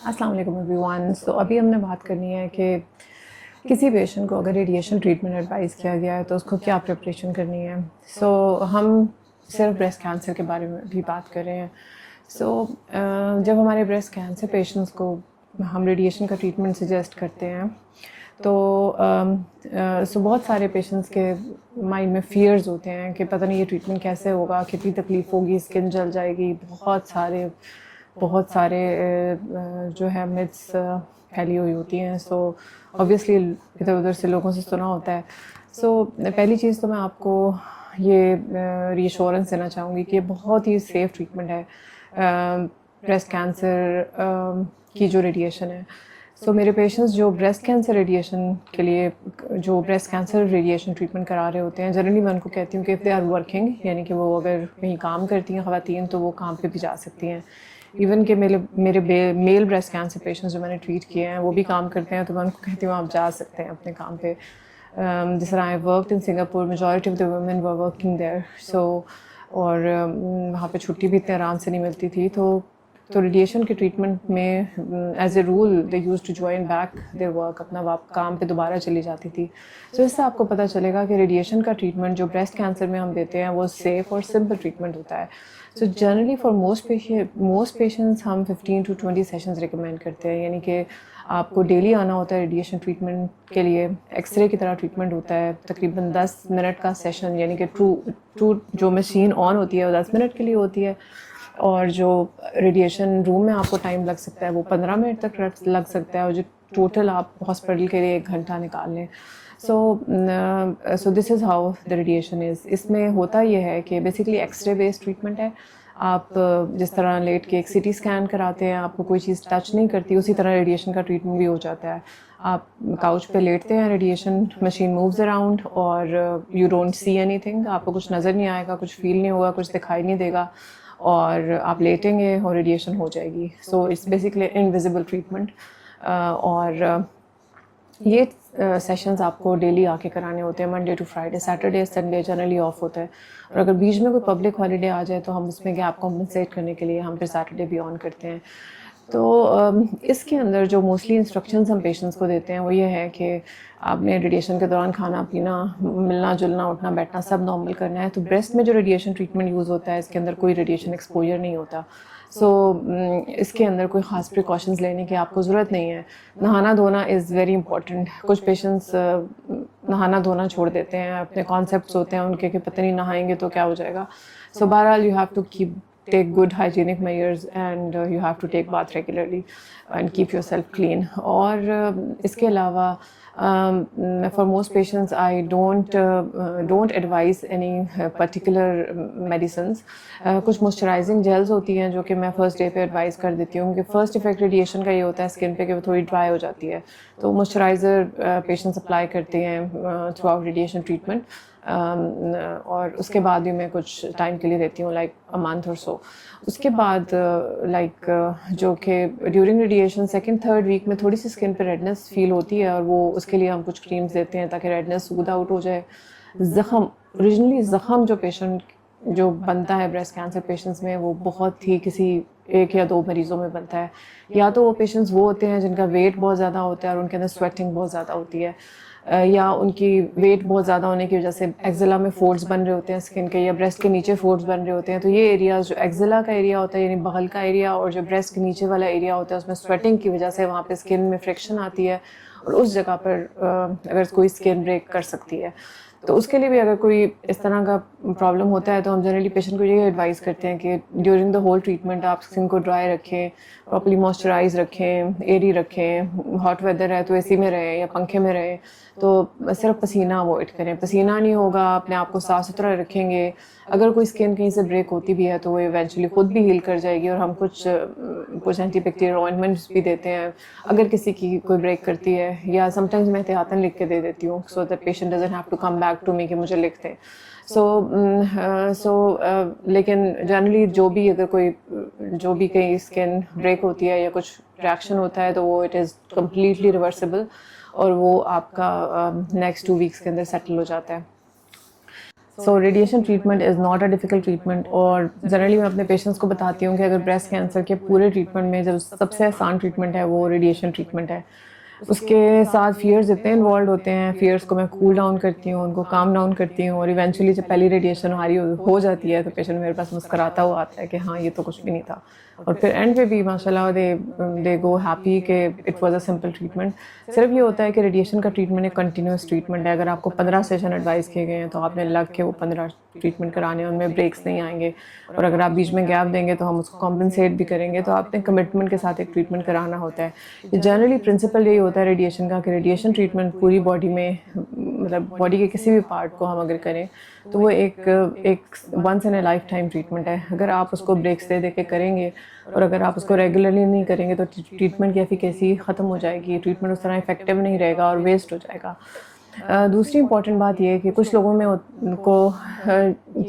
अस्सलाम वालेकुम एवरीवन। सो अभी हमने बात करनी है कि किसी पेशेंट को अगर रेडिएशन ट्रीटमेंट एडवाइस किया गया है तो उसको क्या प्रिपरेशन करनी है। हम सिर्फ ब्रेस्ट कैंसर के बारे में भी बात कर रहे हैं। जब हमारे ब्रेस्ट कैंसर पेशेंट्स को हम रेडिएशन का ट्रीटमेंट सजेस्ट करते हैं तो बहुत सारे पेशेंट्स के माइंड में फियर्स होते हैं कि पता नहीं ये ट्रीटमेंट कैसे होगा, कितनी तकलीफ़ होगी, स्किन जल जाएगी, बहुत सारे जो है मिथ्स फैली हुई होती हैं। ऑब्वियसली इधर उधर से लोगों से सुना होता है। पहली चीज़ तो मैं आपको ये रीअश्योरेंस देना चाहूँगी कि ये बहुत ही सेफ़ ट्रीटमेंट है ब्रेस्ट कैंसर की जो रेडिएशन है। मेरे पेशेंट्स जो ब्रेस्ट कैंसर रेडिएशन के लिए जो ब्रेस्ट कैंसर रेडिएशन ट्रीटमेंट करा रहे होते हैं, जनरली मैं उनको कहती हूँ कि इफ़ दे आर वर्किंग, यानी कि वो अगर कहीं काम करती हैं ख़वातीन तो वो काम पे भी जा सकती हैं। इवन कि मेरे मेल ब्रेस्ट कैंसर पेशेंट्स जो मैंने ट्रीट किए हैं वो भी काम करते हैं, तो मैं उनको कहती हूँ आप जा सकते हैं अपने काम पे। जिस तरह I worked in Singapore, majority of the women were working there. और वहाँ पे छुट्टी भी इतने आराम से नहीं मिलती थी। तो रेडिएशन के ट्रीटमेंट में as a rule they use to join back their work, अपना काम पे दोबारा चली जाती थी। इससे आपको पता चलेगा कि रेडिएशन का ट्रीटमेंट जो ब्रेस्ट कैंसर में हम देते हैं वो सेफ़ और सिंपल ट्रीटमेंट होता है। जनरली फॉर मोस्ट पेशेंट्स हम 15 to 20 सेशंस रिकमेंड करते हैं, यानी कि आपको डेली आना होता है रेडिएशन ट्रीटमेंट के लिए। एक्सरे की तरह ट्रीटमेंट होता है, तकरीबन 10 मिनट का सेशन, यानी कि ट्रू जो मशीन ऑन होती है वो 10 मिनट के लिए होती है, और जो रेडिएशन रूम में आपको टाइम लग सकता है वो 15 मिनट तक लग सकता है, और जो टोटल आप हॉस्पिटल के लिए 1 घंटा निकाल लें। This is how the radiation is. इसमें होता ये है कि बेसिकली एक्सरे बेस्ड ट्रीटमेंट है। आप जिस तरह लेट के एक सीटी स्कैन कराते हैं, आपको कोई चीज़ टच नहीं करती, उसी तरह रेडिएशन का ट्रीटमेंट भी हो जाता है। आप काउच पे लेटते हैं, रेडिएशन मशीन मूव्स अराउंड और यू डोंट सी एनीथिंग, आपको कुछ नज़र नहीं आएगा, कुछ फील नहीं होगा, कुछ दिखाई नहीं देगा, और आप लेटेंगे और रेडिएशन हो जाएगी। It's basically invisible treatment. और ये सेशंस आपको डेली आके कराने होते हैं, Monday to Friday. Saturday Sunday generally off होता है, और अगर बीच में कोई पब्लिक हॉलीडे आ जाए तो हम उसमें गैप कॉम्पनसेट करने के लिए हम फिर सैटरडे भी ऑन करते हैं। इसके अंदर जो मोस्टली इंस्ट्रक्शंस हम पेशेंट्स को देते हैं वो ये है कि आपने रेडिएशन के दौरान खाना पीना, मिलना जुलना, उठना बैठना सब नॉर्मल करना है। तो ब्रेस्ट में जो रेडिएशन ट्रीटमेंट यूज़ होता है इसके अंदर कोई रेडिएशन एक्सपोजर नहीं होता। इसके अंदर कोई ख़ास प्रिकॉशंस लेने की आपको ज़रूरत नहीं है। नहाना धोना इज़ वेरी इंपॉर्टेंट। कुछ पेशेंट्स नहाना धोना छोड़ देते हैं, अपने कॉन्सेप्ट्स होते हैं उनके कि पता नहीं नहाएंगे तो क्या हो जाएगा। बहरहाल you have to take good hygienic measures and you have to take bath regularly and keep yourself clean. और इसके अलावा for most patients I don't advise any particular medicines. कुछ moisturizing gels होती हैं जो कि मैं फर्स्ट डे पे एडवाइस कर देती हूँ कि फर्स्ट इफेक्ट रेडिएशन का ये होता है स्किन पे कि वो थोड़ी ड्राई हो जाती है, तो मॉइस्चराइज़र पेशेंट्स अप्लाई करते हैं थ्रू आउट रेडिएशन ट्रीटमेंट। और उसके बाद भी मैं कुछ टाइम के लिए देती हूँ, लाइक अ मंथ और सो। उसके बाद जो कि during radiation second third week में थोड़ी सी स्किन पे रेडनेस फील होती है, और वो उसके लिए हम कुछ क्रीम्स देते हैं ताकि रेडनेस स्मूथ आउट हो जाए। ओरिजिनली ज़ख़म जो पेशेंट जो बनता है ब्रेस्ट कैंसर पेशेंट्स में वो बहुत ही किसी 1 या 2 मरीज़ों में बनता है। या तो वो पेशेंट्स वो होते हैं जिनका वेट बहुत ज़्यादा होता है और उनके अंदर स्वेटिंग बहुत ज़्यादा होती है, या उनकी वेट बहुत ज़्यादा होने की वजह से एक्जिला में फोल्ड्स बन रहे होते हैं स्किन के, या ब्रेस्ट के नीचे फोल्ड्स बन रहे होते हैं। तो ये एरियाज जो एक्जिला का एरिया होता है यानी बगल का एरिया, और जो ब्रेस्ट के नीचे वाला एरिया होता है उसमें स्वेटिंग की वजह से वहाँ पे स्किन में फ्रिक्शन आती है, और उस जगह पर अगर कोई स्किन ब्रेक कर सकती है। तो उसके लिए भी अगर कोई इस तरह का प्रॉब्लम होता है तो हम जनरली पेशेंट को ये एडवाइस करते हैं कि ड्यूरिंग द होल ट्रीटमेंट आप स्किन को ड्राई रखें, प्रॉपर्ली मॉइस्चराइज रखें, एयरी रखें। हॉट वेदर है तो एसी में रहें या पंखे में रहें, तो सिर्फ पसीना अवॉइड करें। पसीना नहीं होगा, अपने आप को साफ़ सुथरा रखेंगे। अगर कोई स्किन कहीं से ब्रेक होती भी है तो वो इवेंचुअली खुद भी हील कर जाएगी, और हम कुछ एंटीबैक्टीरियल ऑइंटमेंट्स भी देते हैं अगर किसी की कोई ब्रेक करती है, या समटाइम्स मैं एहतियातन लिख के दे देती हूँ so that patient doesn't have to come back to me कि मुझे लिख दें। लेकिन जनरली जो भी कहीं स्किन ब्रेक होती है या कुछ रिएक्शन होता है तो वो इट इज़ कम्प्लीटली रिवर्सिबल, और वो आपका नेक्स्ट 2 वीक्स के अंदर सेटल हो जाता है। So radiation treatment is not a difficult treatment, और जनरली मैं अपने पेशेंट्स को बताती हूँ कि अगर ब्रेस्ट कैंसर के पूरे ट्रीटमेंट में जो सबसे आसान ट्रीटमेंट है वो रेडिएशन ट्रीटमेंट है। उसके साथ फ़ियर्स इतने इन्वॉल्व होते हैं, फ़ियर्स को मैं कूल डाउन करती हूँ, उनको काम डाउन करती हूँ, और इवेंचुअली जब पहली रेडिएशन हमारी हो जाती है तो पेशेंट मेरे पास मुस्कुराता हुआ आता है कि हाँ, ये तो कुछ भी नहीं था। और फिर एंड पे भी माशाल्लाह दे गो हैप्पी कि it was a simple treatment. सिर्फ ये होता है कि रेडिएशन का ट्रीटमेंट एक कंटिन्यूस ट्रीटमेंट है। अगर आपको 15 सेशन एडवाइस किए गए हैं तो आपने लग के वो 15 ट्रीटमेंट कराने हैं, उनमें ब्रेक्स नहीं आएंगे, और अगर आप बीच में गैप देंगे तो हम उसको कॉम्पनसेट भी करेंगे। तो आपने कमिटमेंट के साथ एक ट्रीटमेंट कराना होता है। जनरली प्रिंसिपल यही होता है रेडिएशन का कि रेडिएशन ट्रीटमेंट पूरी बॉडी में, मतलब बॉडी के किसी भी पार्ट को हम अगर करें तो वो एक once in a lifetime treatment है। अगर आप उसको ब्रेक्स दे के करेंगे और अगर आप उसको रेगुलरली नहीं करेंगे तो ट्रीटमेंट की एफिकेसी ख़त्म हो जाएगी, ट्रीटमेंट उस तरह इफेक्टिव नहीं रहेगा और वेस्ट हो जाएगा। दूसरी इंपॉर्टेंट बात यह है कि कुछ लोगों में को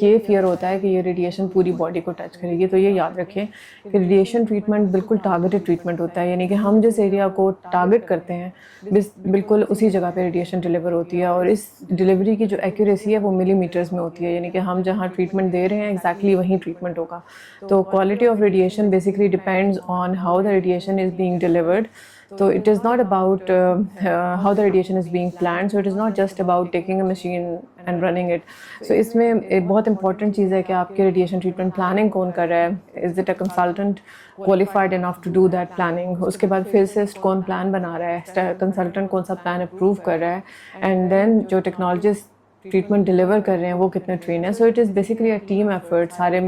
ये फियर होता है कि ये रेडिएशन पूरी बॉडी को टच करेगी। तो ये याद रखें कि रेडिएशन ट्रीटमेंट बिल्कुल टारगेटेड ट्रीटमेंट होता है, यानी कि हम जिस एरिया को टारगेट करते हैं बिल्कुल उसी जगह पे रेडिएशन डिलीवर होती है, और इस डिलीवरी की जो एक्यूरेसी है वो मिलीमीटर्स में होती है, यानी कि हम जहाँ ट्रीटमेंट दे रहे हैं एग्जैक्टली वहीं ट्रीटमेंट होगा। तो quality of radiation basically depends on how the radiation is being delivered. So it is not about how the radiation is being planned. So it is not just about taking a machine and running it. So इसमें एक बहुत important चीज़ है कि आपके radiation treatment planning कौन कर रहा है. Is it a consultant qualified enough to do that planning? उसके बाद physicist कौन plan बना रहा है, consultant कौन सा plan approve कर रहा है, and then जो technologist ट्रीटमेंट डिलीवर कर रहे हैं वो कितने ट्रेन है। So it is basically a team effort, सारे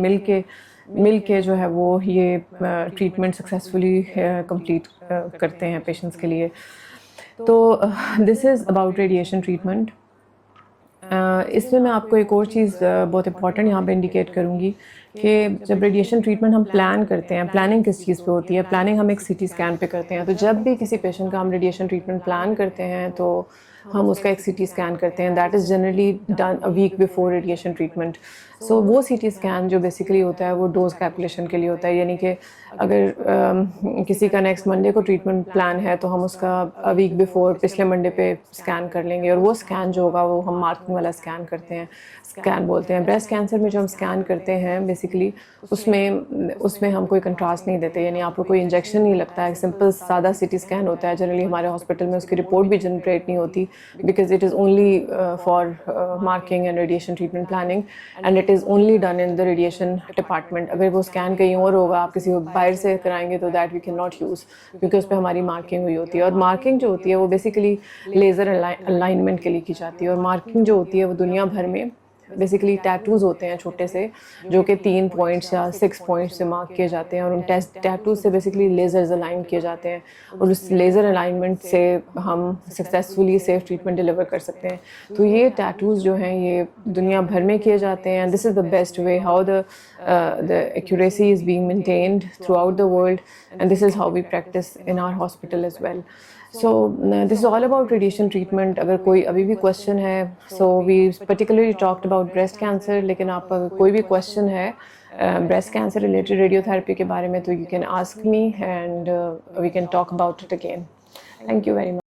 मिल के जो है वो ये ट्रीटमेंट सक्सेसफुली कंप्लीट करते हैं पेशेंट्स के लिए। तो this is about radiation treatment. इसमें मैं आपको एक और चीज़ बहुत इंपॉर्टेंट यहाँ पे इंडिकेट करूँगी कि जब रेडिएशन ट्रीटमेंट हम प्लान करते हैं, प्लानिंग किस चीज़ पे होती है, प्लानिंग हम एक सीटी स्कैन पे करते हैं। तो जब भी किसी पेशेंट का हम रेडिएशन ट्रीटमेंट प्लान करते हैं तो हम उसका एक सीटी स्कैन करते हैं। That is generally done a week before radiation treatment. So वो सीटी स्कैन जो बेसिकली होता है वो डोज कैलकुलेशन के लिए होता है, यानी कि अगर किसी का नेक्स्ट मंडे को ट्रीटमेंट प्लान है तो हम उसका वीक बिफोर पिछले मंडे पे स्कैन कर लेंगे, और वो स्कैन जो होगा वो हम मार्किंग वाला स्कैन करते हैं, स्कैन बोलते हैं। ब्रेस्ट कैंसर में जो हम स्कैन करते हैं बेसिकली उसमें हम कोई कंट्रास्ट नहीं देते, यानी आपको कोई इंजेक्शन नहीं लगता है, सिंपल सादा सीटी स्कैन होता है। जनरली हमारे हॉस्पिटल में उसकी रिपोर्ट भी जनरेट नहीं होती because it is only for marking and radiation treatment planning, and it is only done in the radiation department. अगर वो स्कैन कहीं और होगा, आप किसी बाहर से कराएंगे तो that we can not use, क्योंकि उस पर हमारी मार्किंग हुई होती है। और मार्किंग जो होती है वो बेसिकली लेज़र अलाइनमेंट के लिए की जाती है, और मार्किंग जो होती है वो दुनिया भर में बेसिकली टैटूज़ होते हैं छोटे से, जो कि 3 पॉइंट्स या 6 पॉइंट्स से मार्क किए जाते हैं, और उन टैटूज़ से बेसिकली लेज़र्स अलाइन किए जाते हैं, और उस लेज़र अलाइनमेंट से हम सक्सेसफुली सेफ ट्रीटमेंट डिलीवर कर सकते हैं। तो ये टैटूज़ जो हैं ये दुनिया भर में किए जाते हैं, and this is the best way how the accuracy is being maintained throughout the world, and this is how we practise in our hospital as well. So this is all about radiation treatment. अगर कोई अभी भी question है, so we particularly talked about breast cancer, लेकिन आपका अगर कोई भी क्वेश्चन है ब्रेस्ट कैंसर रिलेटेड रेडियोथेरेपी के बारे में तो you can ask me and we can talk about it again. Thank you very much.